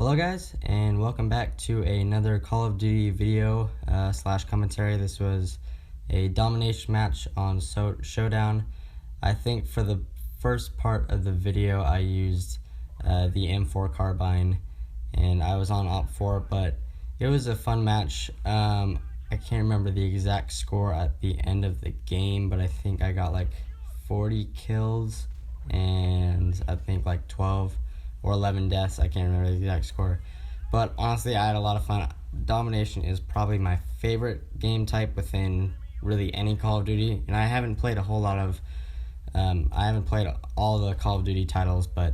Hello guys, and welcome back to another Call of Duty video slash commentary. This was a domination match on Showdown. I think for the first part of the video I used the M4 carbine and I was on Op 4, but it was a fun match. I can't remember the exact score at the end of the game, but I think I got like 40 kills and I think like 12 or 11 deaths. I can't remember the exact score, but honestly I had a lot of fun. Domination is probably my favorite game type within really any Call of Duty, and I haven't played a whole lot of I haven't played all the Call of Duty titles, but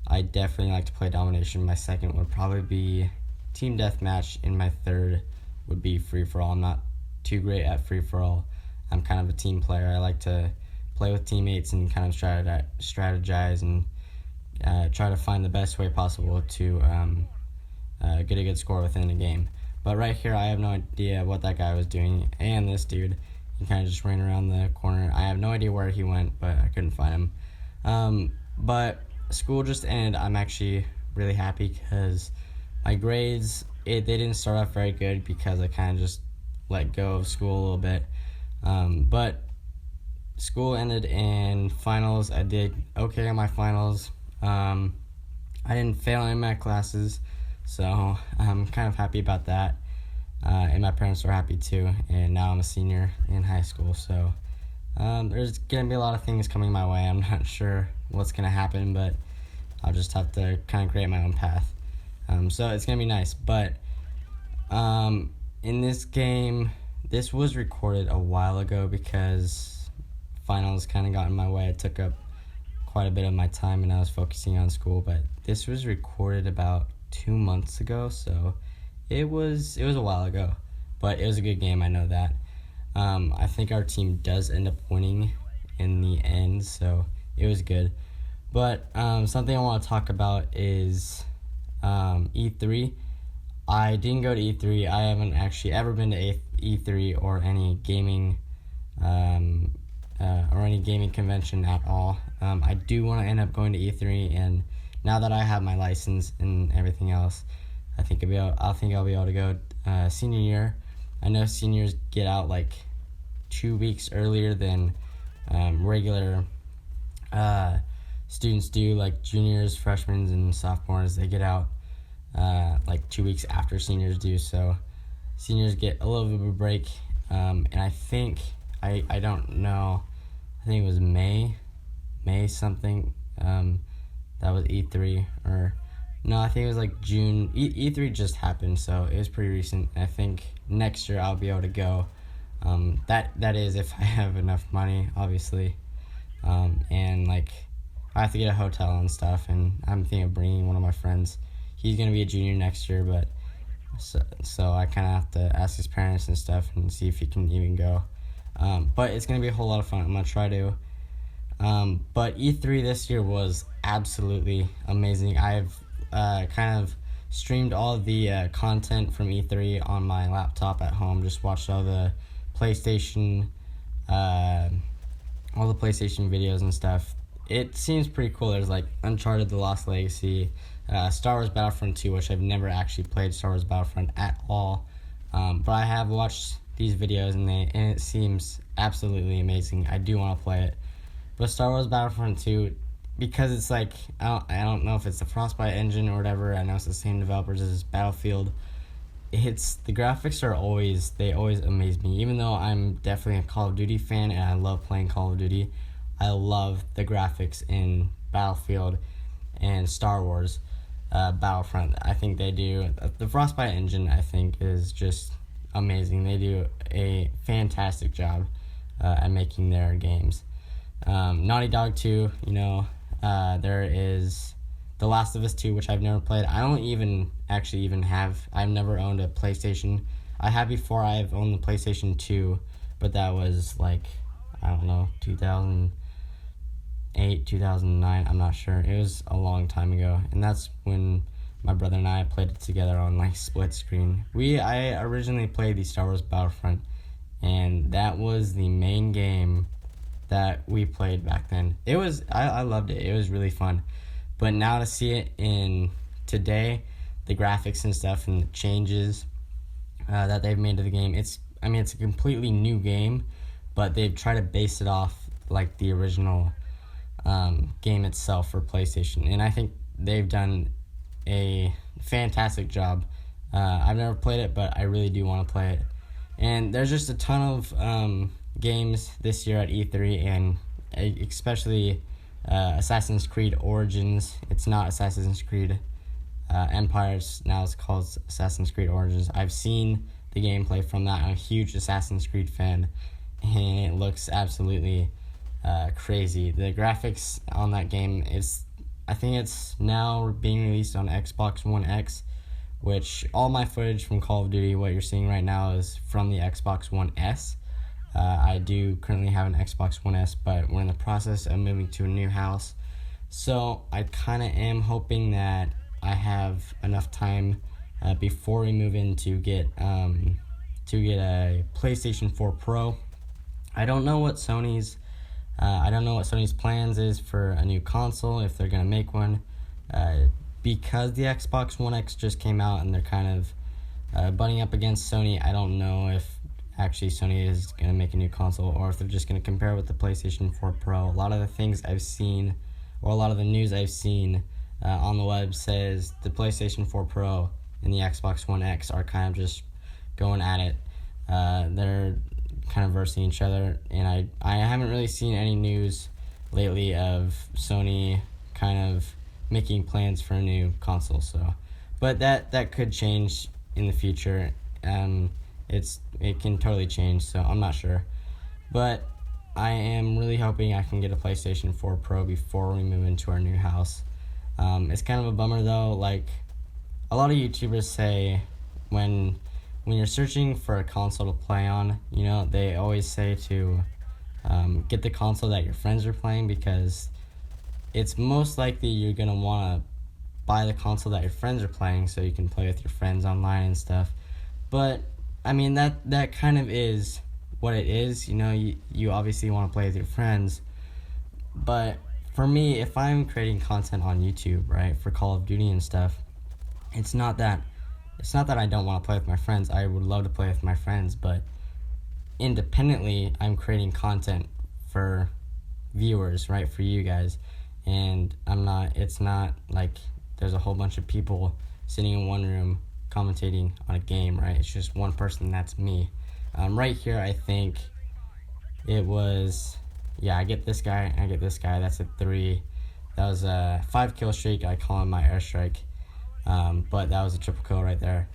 I definitely like to play Domination. My second would probably be Team Deathmatch, and my third would be Free For All. I'm not too great at Free For All. I'm kind of a team player. I like to play with teammates and kind of strategize and try to find the best way possible to get a good score within the game. But right here, I have no idea what that guy was doing, and this dude, he kind of just ran around the corner. I have no idea where he went, but I couldn't find him. But school just ended. I'm actually really happy because my grades, they didn't start off very good because I kind of just let go of school a little bit. But school ended and finals, I did okay on my finals. I didn't fail in my classes, so I'm kind of happy about that. And my parents are happy too, and now I'm a senior in high school, so there's gonna be a lot of things coming my way. I'm not sure what's gonna happen, but I'll just have to kind of create my own path. So it's gonna be nice. But in this game, this was recorded a while ago because finals kind of got in my way. It took up quite a bit of my time and I was focusing on school, but this was recorded about 2 months ago, so it was a while ago, but it was a good game. I know that. I think our team does end up winning in the end, so it was good. But something I want to talk about is E3. I didn't go to E3. I haven't actually ever been to E3 or any gaming convention at all. I do want to end up going to E3, and now that I have my license and everything else, I think I'll be able to go senior year. I know seniors get out like 2 weeks earlier than regular students do, like juniors, freshmen, and sophomores. They get out like 2 weeks after seniors do, so seniors get a little bit of a break. And I think, I don't know, I think it was May something, that was E3, or no, I think it was like June. E3 just happened, so it was pretty recent. I think next year I'll be able to go. That is if I have enough money, obviously. And like I have to get a hotel and stuff, and I'm thinking of bringing one of my friends. He's gonna be a junior next year, but so I kind of have to ask his parents and stuff and see if he can even go. But it's gonna be a whole lot of fun. I'm gonna try to. But E3 this year was absolutely amazing. I've kind of streamed all of the content from E3 on my laptop at home. Just watched all the PlayStation videos and stuff. It seems pretty cool. There's like Uncharted: The Lost Legacy, Star Wars Battlefront 2, which I've never actually played Star Wars Battlefront at all. But I have watched these videos and it seems absolutely amazing. I do want to play it. But Star Wars Battlefront 2, because it's like, I don't know if it's the Frostbite engine or whatever. I know it's the same developers as Battlefield. The graphics they always amaze me. Even though I'm definitely a Call of Duty fan and I love playing Call of Duty, I love the graphics in Battlefield and Star Wars Battlefront. I think they do. The Frostbite engine, I think, is just amazing. They do a fantastic job at making their games. Naughty Dog 2, there is The Last of Us 2, which I've never played. I don't I've never owned a PlayStation. I have before. I've owned the PlayStation 2, but that was like, I don't know, 2008, 2009, I'm not sure. It was a long time ago, and that's when my brother and I played it together on like split screen. I originally played the Star Wars Battlefront, and that was the main game that we played back then. I loved it. It was really fun. But now to see it in today, the graphics and stuff and the changes that they've made to the game. It's a completely new game, but they've tried to base it off like the original game itself for PlayStation, and I think they've done a fantastic job. I've never played it, but I really do want to play it. And there's just a ton of games this year at E3, and especially Assassin's Creed Origins. It's not Assassin's Creed Empires, now it's called Assassin's Creed Origins. I've seen the gameplay from that. I'm a huge Assassin's Creed fan, and it looks absolutely crazy. The graphics on that game I think it's now being released on Xbox One X, which all my footage from Call of Duty, what you're seeing right now, is from the Xbox One S. I do currently have an Xbox One S, but we're in the process of moving to a new house. So I kind of am hoping that I have enough time before we move in to get a PlayStation 4 Pro. I don't know what Sony's plans is for a new console, if they're gonna make one, because the Xbox One X just came out and they're kind of butting up against Sony. I don't know if actually Sony is gonna make a new console or if they're just gonna compare it with the PlayStation 4 Pro. A lot of the things I've seen, or a lot of the news I've seen on the web, says the PlayStation 4 Pro and the Xbox One X are kind of just going at it. They're kind of versing each other, and I haven't really seen any news lately of Sony kind of making plans for a new console. So, but that could change in the future. It can totally change, so I'm not sure. But I am really hoping I can get a PlayStation 4 Pro before we move into our new house. It's kind of a bummer though. Like, a lot of YouTubers say when you're searching for a console to play on, they always say to get the console that your friends are playing, because it's most likely you're going to want to buy the console that your friends are playing so you can play with your friends online and stuff. But that kind of is what it is. You obviously want to play with your friends, but for me, if I'm creating content on YouTube, right, for Call of Duty and stuff, it's not that I don't want to play with my friends. I would love to play with my friends, but independently, I'm creating content for viewers, right, for you guys. And it's not like there's a whole bunch of people sitting in one room commentating on a game, right? It's just one person, that's me. Right here, I think it was, I get this guy, that's a 3. That was a 5 kill streak. I call him my airstrike. But that was a triple kill right there.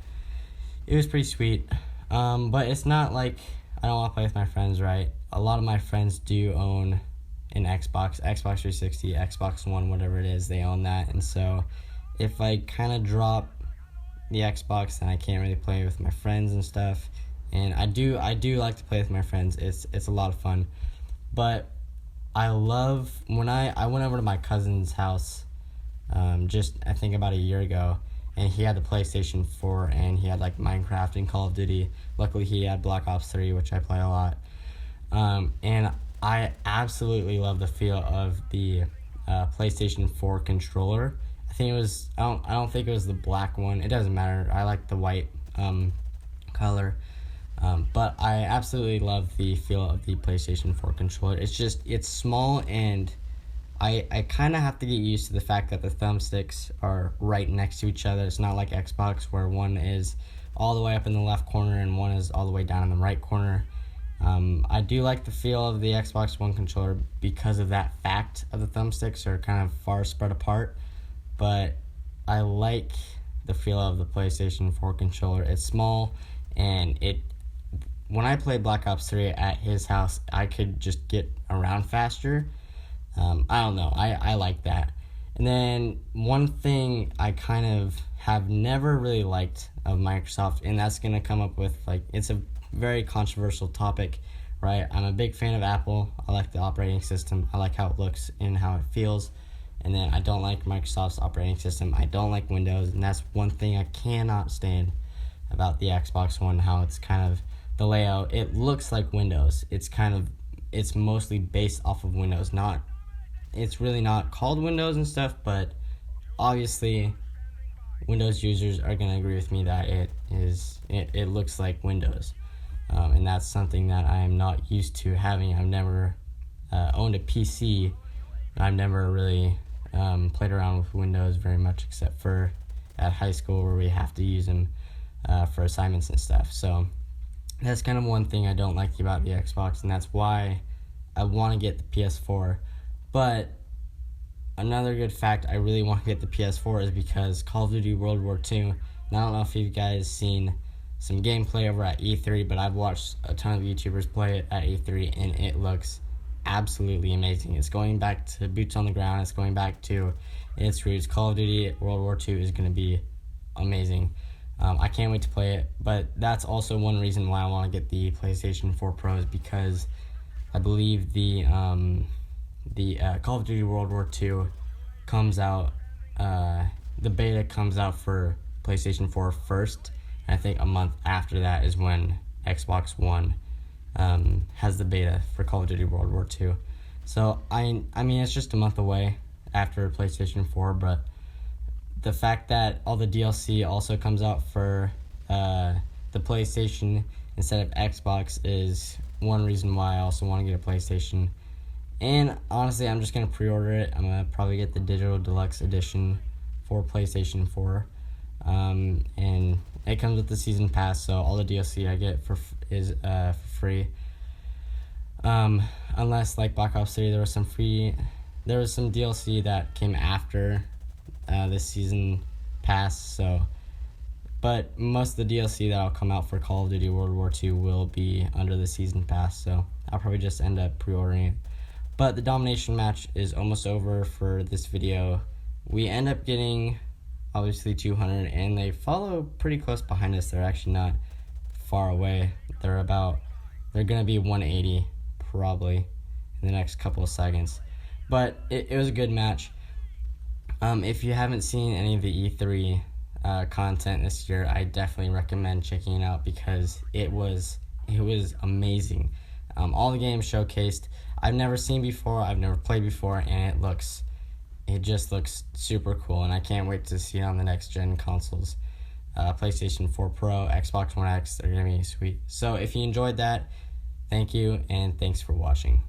It was pretty sweet. But it's not like I don't want to play with my friends, right? A lot of my friends do own an Xbox 360, Xbox One, whatever it is, they own that. And so if I kind of drop the Xbox, then I can't really play with my friends and stuff. And I do like to play with my friends. It's a lot of fun. But I love when I went over to my cousin's house just I think about a year ago, and he had the PlayStation 4 and he had like Minecraft and Call of Duty. Luckily he had Black Ops 3, which I play a lot. And I absolutely love the feel of the PlayStation 4 controller. I think it was, I don't think it was the black one. It doesn't matter. I like the white color. But I absolutely love the feel of the PlayStation 4 controller. It's small, and I kind of have to get used to the fact that the thumbsticks are right next to each other. It's not like Xbox, where one is all the way up in the left corner and one is all the way down in the right corner. I do like the feel of the Xbox One controller because of that fact of the thumbsticks are kind of far spread apart, but I like the feel of the PlayStation 4 controller. It's small, and when I played Black Ops 3 at his house, I could just get around faster. I don't know, I like that. And then one thing I kind of have never really liked of Microsoft, and that's going to come up with, like, it's a very controversial topic, right? I'm a big fan of Apple. I like the operating system. I like how it looks and how it feels. And then I don't like Microsoft's operating system. I don't like Windows, and that's one thing I cannot stand about the Xbox One, how it's kind of the layout. It looks like Windows. It's mostly based off of Windows. It's really not called Windows and stuff, but obviously Windows users are going to agree with me that it looks like Windows. And that's something that I am not used to having. I've never owned a PC. I've never really played around with Windows very much, except for at high school where we have to use them for assignments and stuff. So that's kind of one thing I don't like about the Xbox, and that's why I want to get the PS4. But another good fact I really want to get the PS4 is because Call of Duty World War II, and I don't know if you guys seen some gameplay over at E3, but I've watched a ton of YouTubers play it at E3, and it looks absolutely amazing. It's going back to boots on the ground. It's going back to its roots. Call of Duty World War II is going to be amazing. I can't wait to play it, but that's also one reason why I want to get the PlayStation 4 Pro, is because I believe the Call of Duty World War II comes out, the beta comes out for PlayStation 4 first, and I think a month after that is when Xbox One has the beta for Call of Duty World War II. So I mean it's just a month away after PlayStation 4, but the fact that all the DLC also comes out for the PlayStation instead of Xbox is one reason why I also want to get a PlayStation. And honestly, I'm just going to pre-order it. I'm going to probably get the Digital Deluxe Edition for PlayStation 4. And it comes with the Season Pass, so all the DLC I get is for free. Unless, like Black Ops 3, there was some DLC that came after this Season Pass, but most of the DLC that'll come out for Call of Duty World War II will be under the Season Pass, so I'll probably just end up pre-ordering it. But the Domination match is almost over for this video. We end up getting, obviously, 200, and they follow pretty close behind us. They're actually not far away. They're going to be 180, probably, in the next couple of seconds. But it was a good match. If you haven't seen any of the E3 content this year, I definitely recommend checking it out because it was amazing. All the games showcased, I've never seen before, I've never played before, and it just looks super cool, and I can't wait to see it on the next gen consoles. PlayStation 4 Pro, Xbox One X, they're gonna be sweet. So if you enjoyed that, thank you, and thanks for watching.